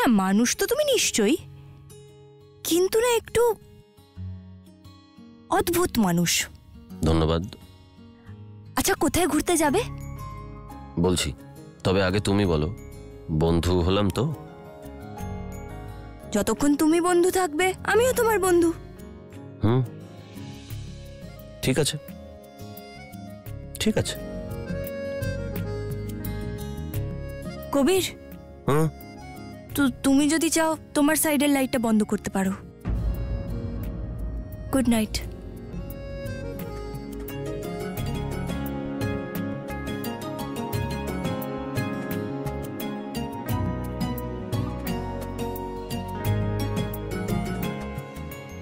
হ্যাঁ মানুষ তো তুমি নিশ্চয়ই, কিন্তু না একটু অদ্ভুত মানুষ। ধন্যবাদ। আচ্ছা কোথায় ঘুরতে যাবে? বলছি, তবে আগে তুমি বলো, বন্ধু হলাম তো? যতক্ষণ তুমি বন্ধু থাকবে আমিও তোমার বন্ধু। ঠিক আছে, ঠিক আছে। কবির, তো তুমি যদি চাও তোমার সাইডের লাইটটা বন্ধ করতে পারো। Good night.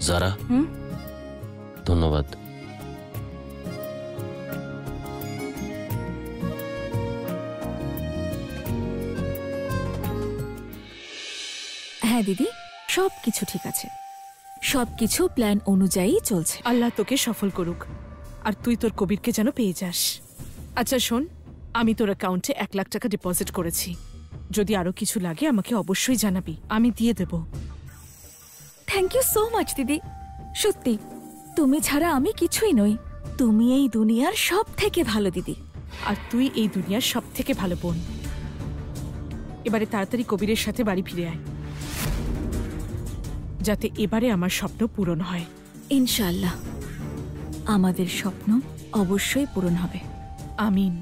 যারা, ধন্যবাদ। হ্যাঁ দিদি, সবকিছু ঠিক আছে, সবকিছু প্ল্যান অনুযায়ী চলছে। আল্লাহ তোকে সফল করুক, আর তুই তোর কবিরকে যেন পেয়ে যাস। আচ্ছা শোন, আমি তোর অ্যাকাউন্টে 1 লাখ টাকা ডিপোজিট করেছি, যদি আরো কিছু লাগে আমাকে অবশ্যই জানাবি, আমি দিয়ে দেব। থ্যাংক ইউ সো মাচ দিদি, সত্যি তুমি ছাড়া আমি কিছুই নই। তুমি এই দুনিয়ার সব থেকে ভালো দিদি, আর তুই এই দুনিয়ার সব থেকে ভালো বোন। এবারে তাড়াতাড়ি কবিরের সাথে বাড়ি ফিরে আয়, যাতে এবারে আমার স্বপ্ন পূরণ হয়। ইনশাআল্লাহ আমাদের স্বপ্ন অবশ্যই পূরণ হবে। আমিন।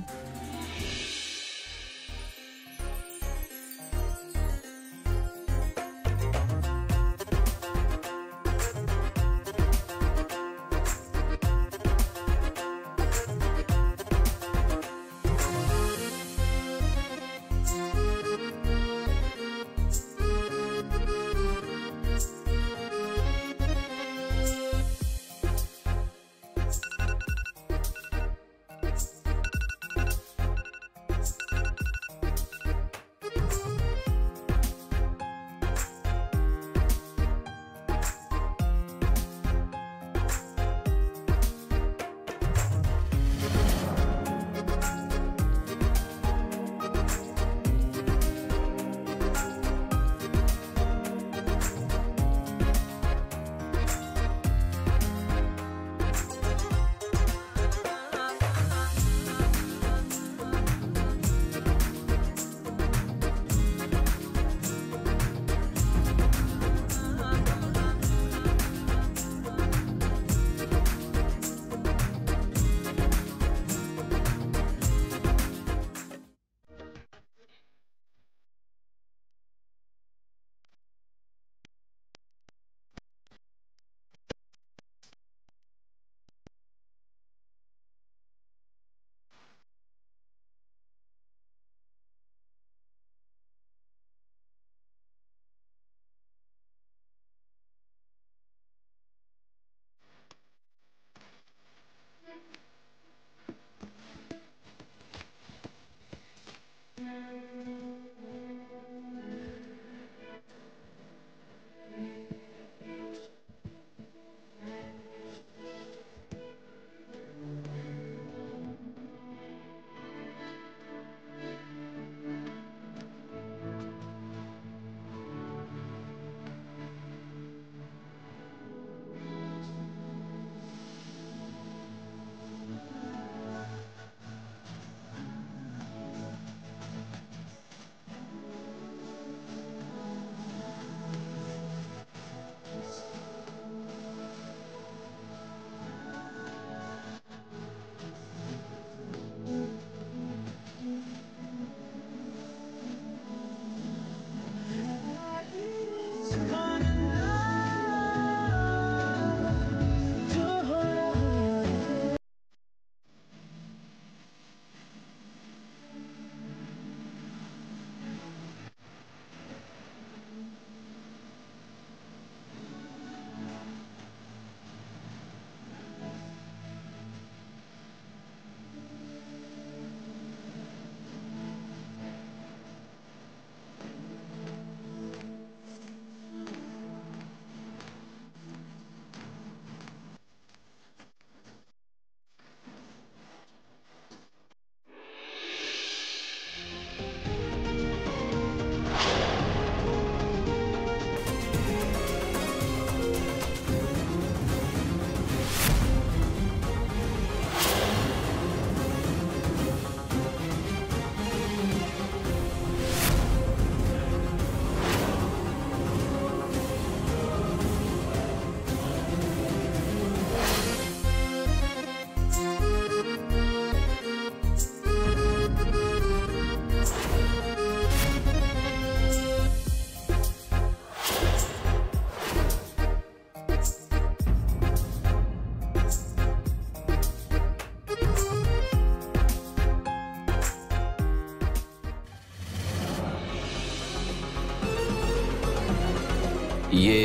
ইয়ে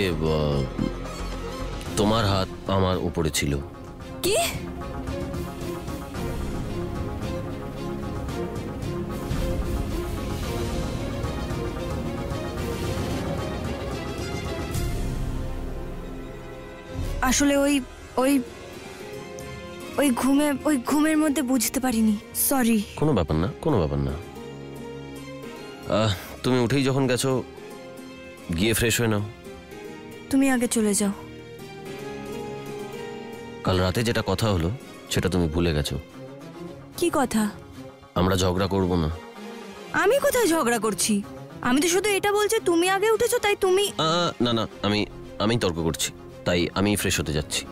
তোমার হাত আমার উপরে ছিল। কি? আসলে ওই ওই ওই ঘুমের মধ্যে বুঝতে পারিনি, সরি। কোনো ব্যাপার না, কোনো ব্যাপার না। তুমি উঠেই যখন গেছো, গিয়ে ফ্রেশ হয়ে নাও। তুমি আগে চলে যাও। কাল রাতে যেটা কথা হলো সেটা তুমি ভুলে গেছো। কি কথা? আমরা ঝগড়া করব না। আমি কোথায় ঝগড়া করছি? আমি তো শুধু এটা বলছি তুমি আগে উঠেছো তাই তুমি। না না, আমি তর্ক করছি, তাই আমি ফ্রেশ হতে যাচ্ছি।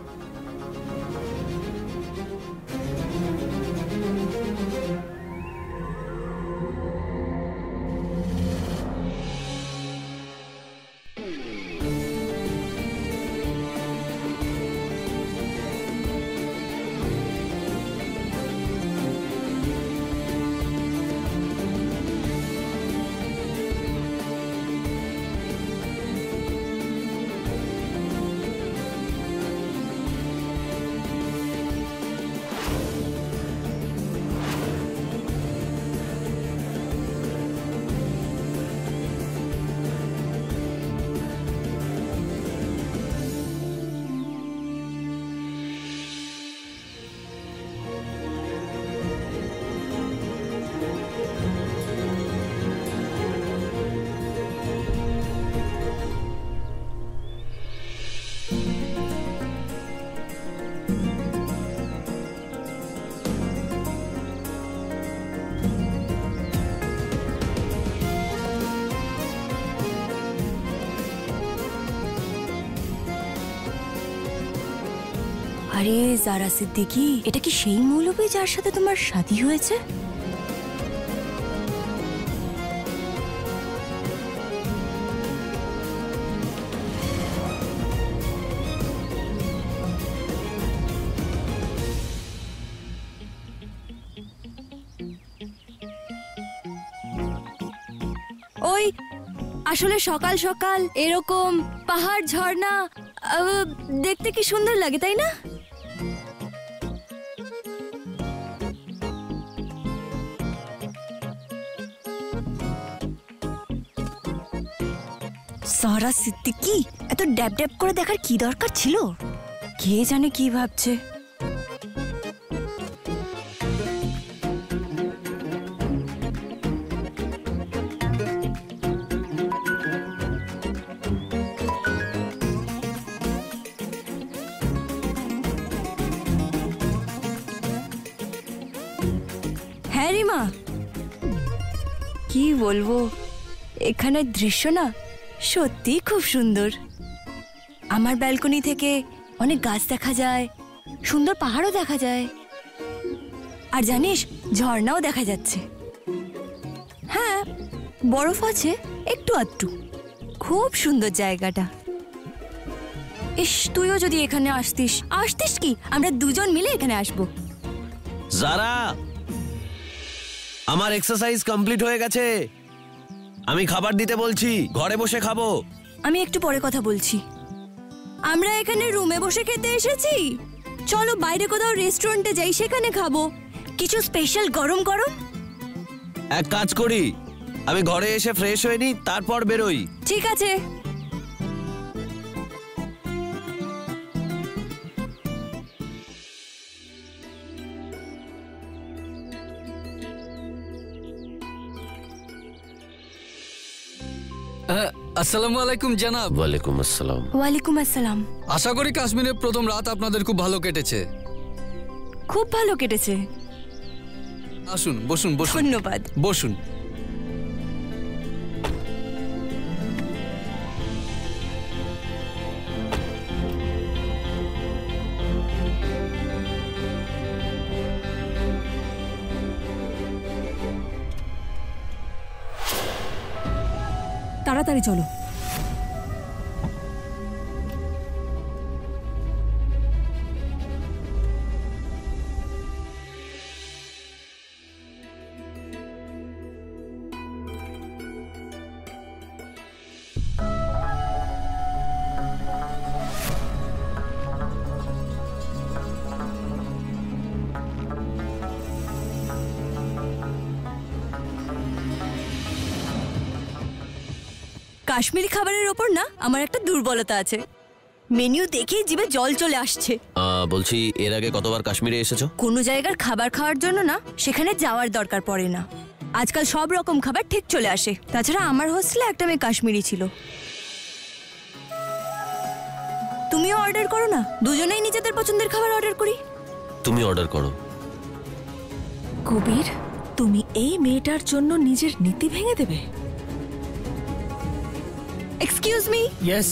আরে জারা সিদ্দিকী, এটা কি সেই মৌলবী যার সাথে তোমার শাদী হয়েছে? ওই আসলে সকাল সকাল এরকম পাহাড় ঝর্ণা দেখতে কি সুন্দর লাগে, তাই না? সারা সিদ্দিকী, এত ড্যাব ড্যাব করে দেখার কি দরকার ছিল? কে জানে কি ভাবছে। হ্যাঁ রিমা, কি বলবো, এখানের দৃশ্য না সত্যি খুব সুন্দর। আমার ব্যালকনি থেকে অনেক গাছ দেখা যায়, সুন্দর পাহাড়ও দেখা যায়, আর জানিস ঝর্ণাও দেখা যাচ্ছে। হ্যাঁ, বরফ আছে একটু আধটু। খুব সুন্দর জায়গাটা। ইস, তুইও যদি এখানে আসতিস কি, আমরা দুজন মিলে এখানে আসবো। যারা, আমার এক্সারসাইজ কমপ্লিট হয়ে গেছে, আমি খাবার দিতে বলছি, ঘরে বসে খাবো। আমি একটু পরে কথা বলছি। আমরা এখানে রুমে বসে খেতে এসেছি, চলো বাইরে কোথাও রেস্টুরেন্টে যাই, সেখানে খাবো কিছু স্পেশাল গরম গরম। এক কাজ করি, আমি ঘরে এসে ফ্রেশ হয়ে নি, তারপর বেরোই। ঠিক আছে। আসসালামু আলাইকুম জনাব। ওয়ালাইকুম আসসালাম। ওয়ালাইকুম আসসালাম। আশা করি কাশ্মীরের প্রথম রাত আপনাদের খুব ভালো কেটেছে। খুব ভালো কেটেছে। আসুন, বসুন বসুন। ধন্যবাদ। বসুন। তাড়াতাড়ি চলো। কাশ্মীরি খাবারের ওপর না আমার একটা দুর্বলতা আছে। মেনু দেখেই জিভে জল চলে আসছে। বলছি, এর আগে কতবার কাশ্মীরে এসেছো? কোনো জায়গার খাবার খাওয়ার জন্য না সেখানে যাওয়ার দরকার পড়ে না। আজকাল সব রকম খাবার ঠিক চলে আসে। তাছাড়া আমার হোস্টেলে একটা মেয়ে কাশ্মীরি ছিল। তুমিও অর্ডার করো না, দুজনেই নিজেদের পছন্দের খাবার অর্ডার করি। তুমি অর্ডার করো। কবির, তুমি এই মেয়েটার জন্য নিজের নীতি ভেঙে দেবে? Excuse me. ইয়েস।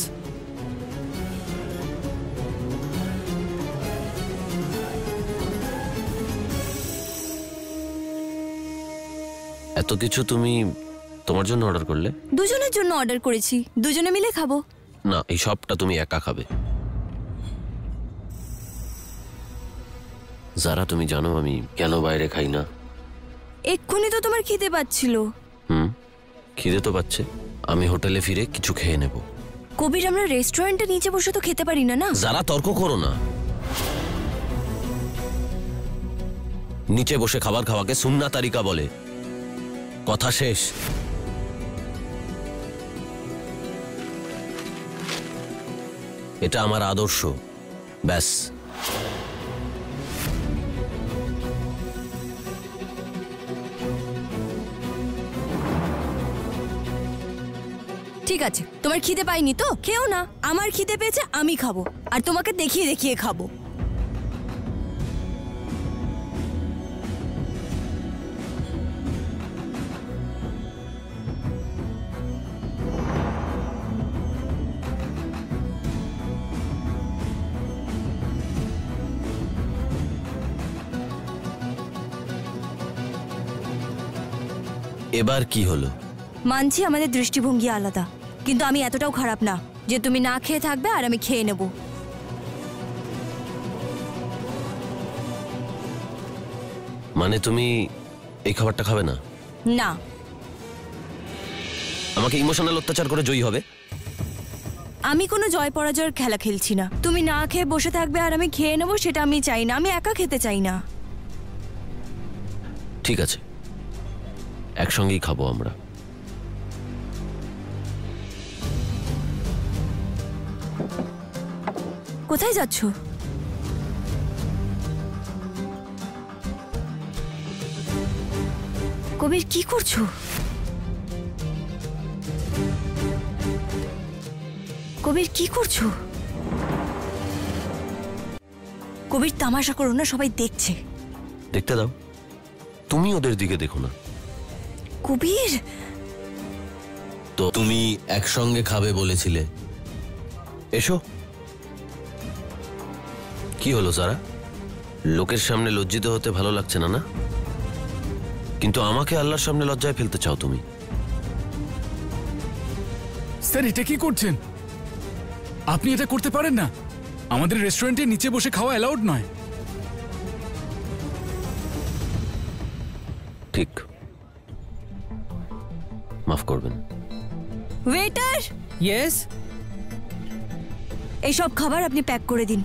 এত কিছু তুমি তোমার জন্য অর্ডার করলে? দুজনের জন্য অর্ডার করেছি, দুজনে মিলে খাবো। না, এই সবটা তুমি একা খাবে। যারা, তুমি জানো আমি কেন বাইরে খাই না? এক্ষুনি তো তোমার খিদে পাচ্ছিল। খিদে তো পাচ্ছে। আমি হোটেলে ফিরে কিছু খেয়ে নেব। কবির, আমরা রেস্টুরেন্টে নিচে বসে তো খেতে পারি না। না, যারা, তর্ক করো না। নিচে বসে খাবার খাওয়াকে সুন্নাহ তারিকা বলে। কথা শেষ। এটা আমার আদর্শ, ব্যাস। ঠিক আছে, তোমার খিদে পাইনি তো খেও না। আমার খিদে পেয়েছে, আমি খাবো, আর তোমাকে দেখিয়ে দেখিয়ে খাবো। এবার কি হলো? মানছি আমাদের দৃষ্টিভঙ্গি আলাদা, কিন্তু আমি এতটাও খারাপ না যে তুমি না খেয়ে থাকবে আর আমি খেয়ে নেব। মানে তুমি এই খাবারটা খাবে না? না। আমাকে ইমোশনাল অত্যাচার করে জয়ী হবে? আমি কোনো জয় পরাজয়ের খেলা খেলছি না। তুমি না খেয়ে বসে থাকবে আর আমি খেয়ে নেব, সেটা আমি চাই না। আমি একা খেতে চাই না। ঠিক আছে, একসঙ্গেই খাবো আমরা। কোথায় যাচ্ছ? কবির, কি করছো? কবির, কি করছো? কবির, তামাশা করো না, সবাই দেখছে। দেখতে দাও, তুমি ওদের দিকে দেখো না। কবির, তো তুমি একসঙ্গে খাবে বলেছিলে, এসো। কি হলো সারা? লোকের সামনে লজ্জিত হতে ভালো লাগছে না? না, কিন্তু আমাকে আল্লাহর সামনে লজ্জায় ফেলতে চাও তুমি। স্যার, এটা কি করছেন? আপনি এটা করতে পারেন না। আমাদের রেস্টুরেন্টে নিচে বসে খাওয়া অ্যালাউড নয়। ঠিক, মাফ করবেন। ওয়েটার। ইয়েস। এইসব খাবার আপনি প্যাক করে দিন।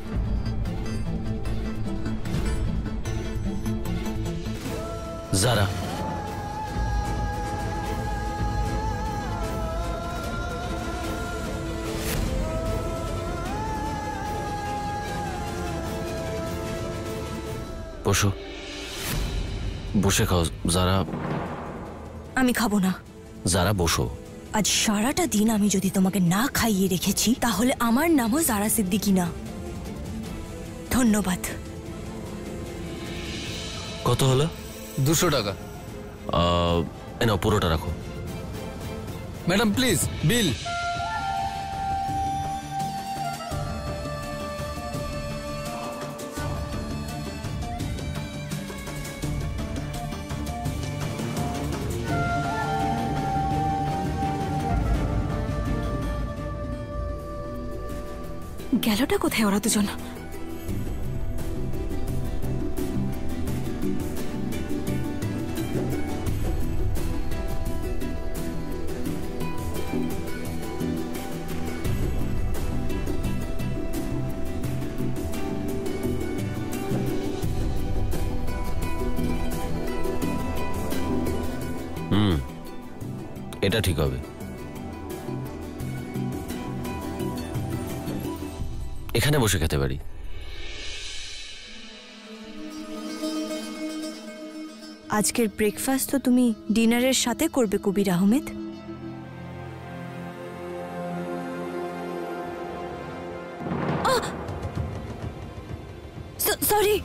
যারা, বসো, বসে খাও। যারা, আমি খাবো না। যারা, বসো। আজ সারাটা দিন আমি যদি তোমাকে না খাইয়ে রেখেছি, তাহলে আমার নামও জারা সিদ্দিকী না। ধন্যবাদ। কত হলো? 200 টাকা। নাও, পুরোটা রাখো। ম্যাডাম প্লিজ, বিল। গেলটা কোথায় ওরা দুজন? এটা ঠিক হবে। এখানে বসে খেতে পারি। আজকের ব্রেকফাস্ট তো তুমি ডিনারের সাথে করবে কবির আহমেদ। সরি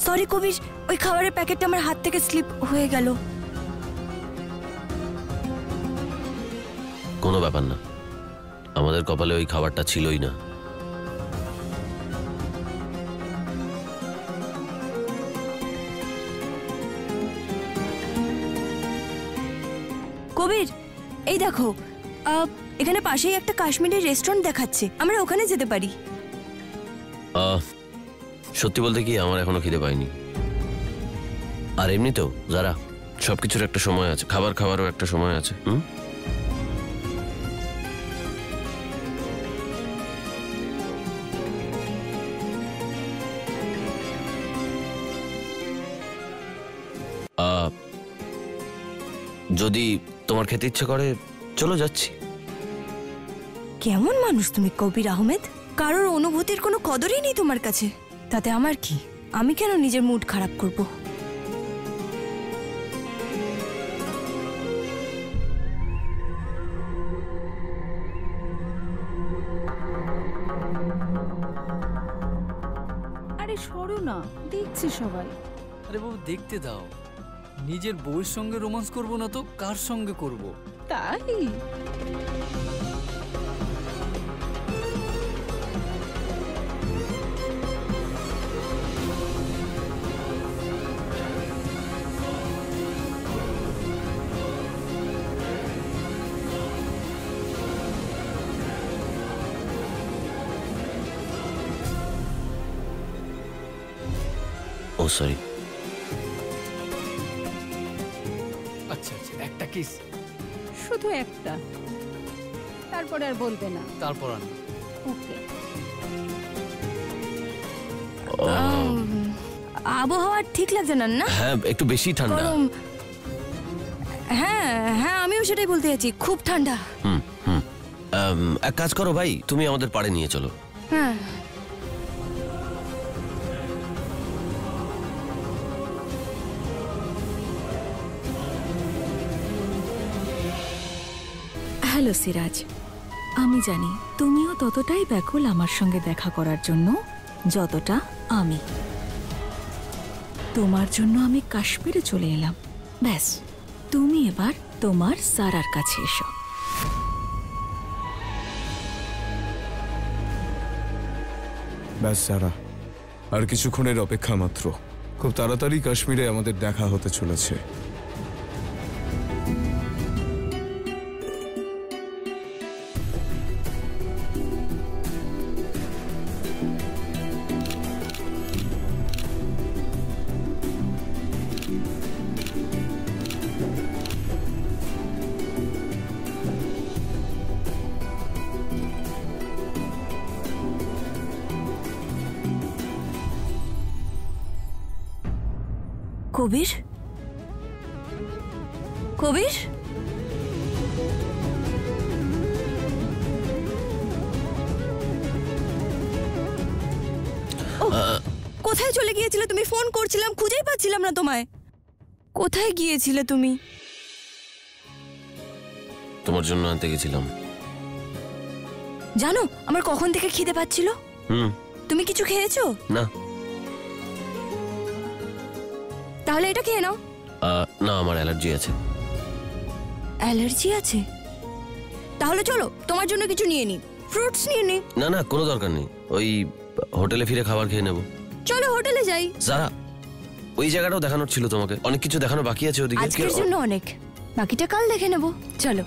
সরি কবির, ওই খাবারের প্যাকেটটা আমার হাত থেকে স্লিপ হয়ে গেল। কোনো ব্যাপার না, আমাদের কপালে ওই খাবারটা ছিলই না। কবির, এই দেখো, এখানে পাশেই একটা কাশ্মীরি রেস্টুরেন্ট দেখাচ্ছে, আমরা ওখানে যেতে পারি। সত্যি বলতে কি, আমার এখনো খিদে পাইনি। আর এমনিতেও যারা সবকিছুর একটা সময় আছে, খাবার খাবারও একটা সময় আছে। যদি তোমার খেতে ইচ্ছে করে চলো, যাচ্ছি। কেমন মানুষ তুমি কবির আহমেদ? কারোর অনুভূতির কোনো কদরই নেই তোমার কাছে। তাতে আমার কি? আমি কেন নিজের মুড খারাপ করব? আরে সরো না, দেখছি সবাই। আরে বাবু দেখতে দাও, নিজের বউয়ের সঙ্গে রোমান্স করব না তো কার সঙ্গে করব? তাই ও সরি। আচ্ছা আচ্ছা, একটা কিস, শুধু একটা, তারপরে আর বলবে না। তারপর আর না। ওকে। আবহাওয়া ঠিক লাগছে না, না? হ্যাঁ, একটু বেশি ঠান্ডা। গরম। হ্যাঁ হ্যাঁ, আমিও সেটাই বলতে যাচ্ছি, খুব ঠান্ডা। হুম হুম। এক কাজ করো ভাই, তুমি আমাদের পাড়ে নিয়ে চলো। হ্যাঁ, হ্যালো সিরাজ, আমি জানি তুমিও ততটাই ব্যাকুল আমার সঙ্গে দেখা করার জন্য যতটা আমি। তোমার জন্য আমি কাশ্মীরে চলে এলাম। ব্যাস, তুমি এবার তোমার সারার কাছে এসো। ব্যাস সারা, আর কিছুক্ষণের অপেক্ষা মাত্র। খুব তাড়াতাড়ি কাশ্মীরে আমাদের দেখা হতে চলেছে। কবির, কবির, কোথায় চলে গিয়েছিলে তুমি? ফোন করছিলাম, খুঁজেই পাচ্ছিলাম না তোমায়। কোথায় গিয়েছিলে তুমি? তোমার জন্য আনতে গেছিলাম। জানো আমার কখন থেকে খিদে পাচ্ছিল? তুমি কিছু খেয়েছো? না। তাহলে এটা খেয়ে নাও। না, আমার অ্যালার্জি আছে। অ্যালার্জি আছে? তাহলে চলো তোমার জন্য কিছু নিয়ে নি, ফ্রুটস নিয়ে নি। না না, কোনো দরকার নেই, ওই হোটেলে ফিরে খাবার খেয়ে নেব। চলো হোটেলে যাই। যারা ওই জায়গাটাও দেখানোর ছিল তোমাকে, অনেক কিছু দেখানো বাকি আছে ওদিকে। আজকের জন্য অনেক, বাকিটা কাল দেখে নেব। চলো।